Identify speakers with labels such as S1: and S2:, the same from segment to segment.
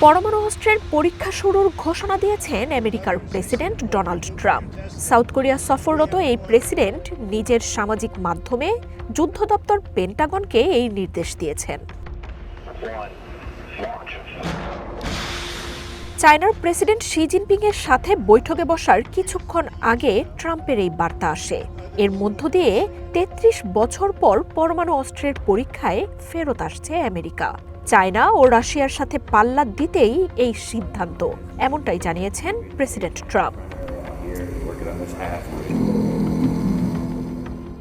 S1: পরমাণু অস্ত্রের পরীক্ষা শুরুর ঘোষণা দিয়েছেন আমেরিকার president Donald Trump. South Korea সফররত এই প্রেসিডেন্ট নিজের সামাজিক মাধ্যমে যুদ্ধ দপ্তর পেন্টাগনকে এই নির্দেশ দিয়েছেন। চায়নার প্রেসিডেন্ট শি জিনপিং এর সাথে বৈঠকে বসার কিছুক্ষণ আগে ট্রাম্পের এই বার্তা আসে। এর মধ্য দিয়ে ৩৩ বছর পর পরমাণু অস্ত্রের পরীক্ষায় ফেরত আসছে আমেরিকা। চায়না ও রাশিয়ার সাথে পাল্লা দিতেই এই সিদ্ধান্ত, এমনটাই জানিয়েছেন প্রেসিডেন্ট ট্রাম্প।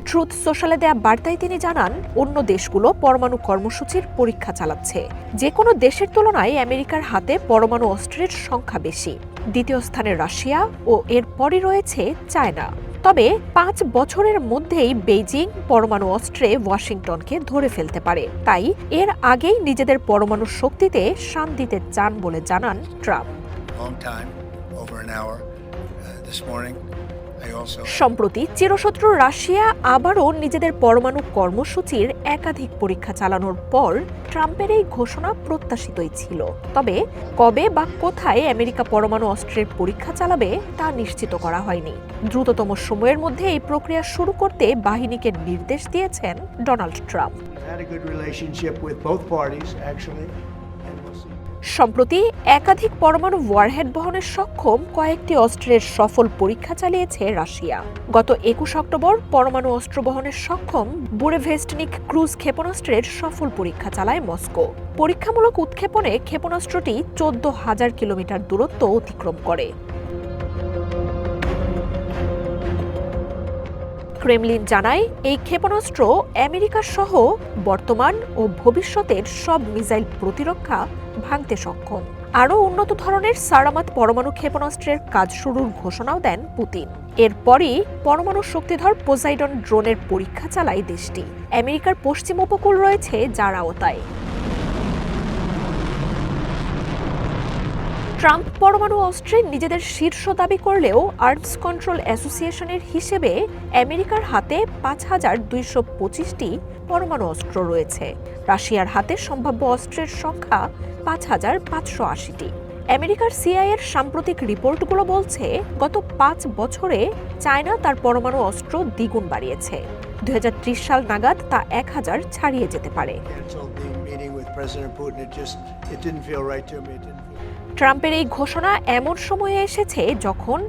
S1: ট্রুথ সোশ্যালে দেয়া বার্তায় তিনি জানান, অন্য দেশগুলো পরমাণু কর্মসূচির পরীক্ষা চালাচ্ছে। যে কোনো দেশের তুলনায় আমেরিকার হাতে পরমাণু অস্ত্রের সংখ্যা বেশি। দ্বিতীয় স্থানে রাশিয়া ও এরপরই রয়েছে চায়না। তবে ৫ বছরের মধ্যেই বেইজিং পরমাণু অস্ত্রে ওয়াশিংটনকে ধরে ফেলতে পারে। তাই এর আগেই নিজেদের পরমাণু শক্তিতে শান দিতে চান বলে জানান ট্রাম্প। সম্প্রতি চিরশত্রু রাশিয়া আবারও নিজেদের পরমাণু কর্মসূচির একাধিক পরীক্ষা চালানোর পর ট্রাম্পের এই ঘোষণা প্রত্যাশিতই ছিল। তবে কবে বা কোথায় আমেরিকা পরমাণু অস্ত্রের পরীক্ষা চালাবে তা নিশ্চিত করা হয়নি। দ্রুততম সময়ের মধ্যে এই প্রক্রিয়া শুরু করতে বাহিনীকে নির্দেশ দিয়েছেন ডোনাল্ড ট্রাম্প। সম্প্রতি একাধিক পরমাণু ওয়ারহেড বহনের সক্ষম কয়েকটি অস্ত্রের সফল পরীক্ষা চালিয়েছে রাশিয়া। গত ২১ অক্টোবর পরমাণু অস্ত্র বহনের সক্ষম বুরেভেস্টনিক ক্রুজ ক্ষেপণাস্ত্রের সফল পরীক্ষা চালায় মস্কো। পরীক্ষামূলক উৎক্ষেপণে ক্ষেপণাস্ত্রটি ১৪,০০০ কিলোমিটার দূরত্ব অতিক্রম করে। ক্রেমলিন জানায়, এই ক্ষেপণাস্ত্র আমেরিকা সহ বর্তমান ও ভবিষ্যতের সব মিসাইল প্রতিরক্ষা ভাঙতে সক্ষম। আরও উন্নত ধরনের সারামাত পরমাণু ক্ষেপণাস্ত্রের কাজ শুরুর ঘোষণাও দেন পুতিন। এরপরই পরমাণু শক্তিধর পোসাইডন ড্রোনের পরীক্ষা চালায় দেশটি। আমেরিকার পশ্চিম উপকূল রয়েছে যার আওতায়। ট্রাম্প পরমাণু অস্ত্রে নিজেদের শীর্ষ দাবি করলেও আর্মস কন্ট্রোল অ্যাসোসিয়েশনের হিসেবে আমেরিকার হাতে ৫,২২৫টি পরমাণু অস্ত্র রয়েছে। রাশিয়ার হাতে সম্ভাব্য অস্ত্রের সংখ্যা ৫,৫৮০টি। আমেরিকার সিআইএর সাম্প্রতিক রিপোর্টগুলো বলছে, গত ৫ বছরে চায়না তার পরমাণু অস্ত্র দ্বিগুণ বাড়িয়েছে। ২০৩০ সাল নাগাদ তা ১,০০০ ছাড়িয়ে যেতে পারে। ট্রাম্পের এই ঘোষণা এমন সময়ে এসেছে যখন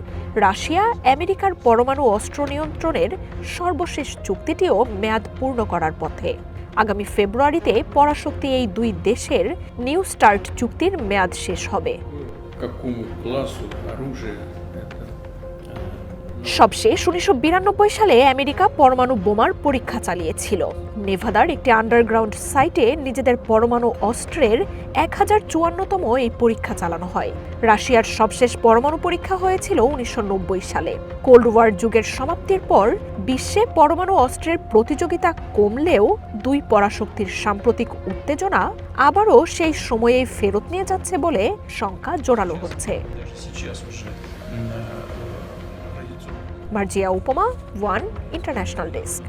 S1: রাশিয়া আমেরিকার পরমাণু অস্ত্র নিয়ন্ত্রণের সর্বশেষ চুক্তিটিও মেয়াদ পূর্ণ করার পথে। আগামী ফেব্রুয়ারিতে পরাশক্তি এই দুই দেশের নিউ স্টার্ট চুক্তির মেয়াদ শেষ হবে। সবশেষ ১৯৯২ সালে আমেরিকা পরমাণু বোমার পরীক্ষা চালিয়েছিল। নেভাদার একটি আন্ডারগ্রাউন্ড সাইটে নিজেদের পরমাণু অস্ত্রের ১,০৫৪তম এই পরীক্ষা চালানো হয়। রাশিয়ার সবশেষ পরমাণু পরীক্ষা হয়েছিল ১৯৯০ সালে। কোল্ড ওয়ার যুগের সমাপ্তির পর বিশ্বে পরমাণু অস্ত্রের প্রতিযোগিতা কমলেও দুই পরাশক্তির সাম্প্রতিক উত্তেজনা আবারও সেই সময়েই ফেরত নিয়ে যাচ্ছে বলে শঙ্কা জোরালো হচ্ছে। মার্জিয়া উপমা, ওয়ান ইন্টারন্যাশনাল ডেস্ক।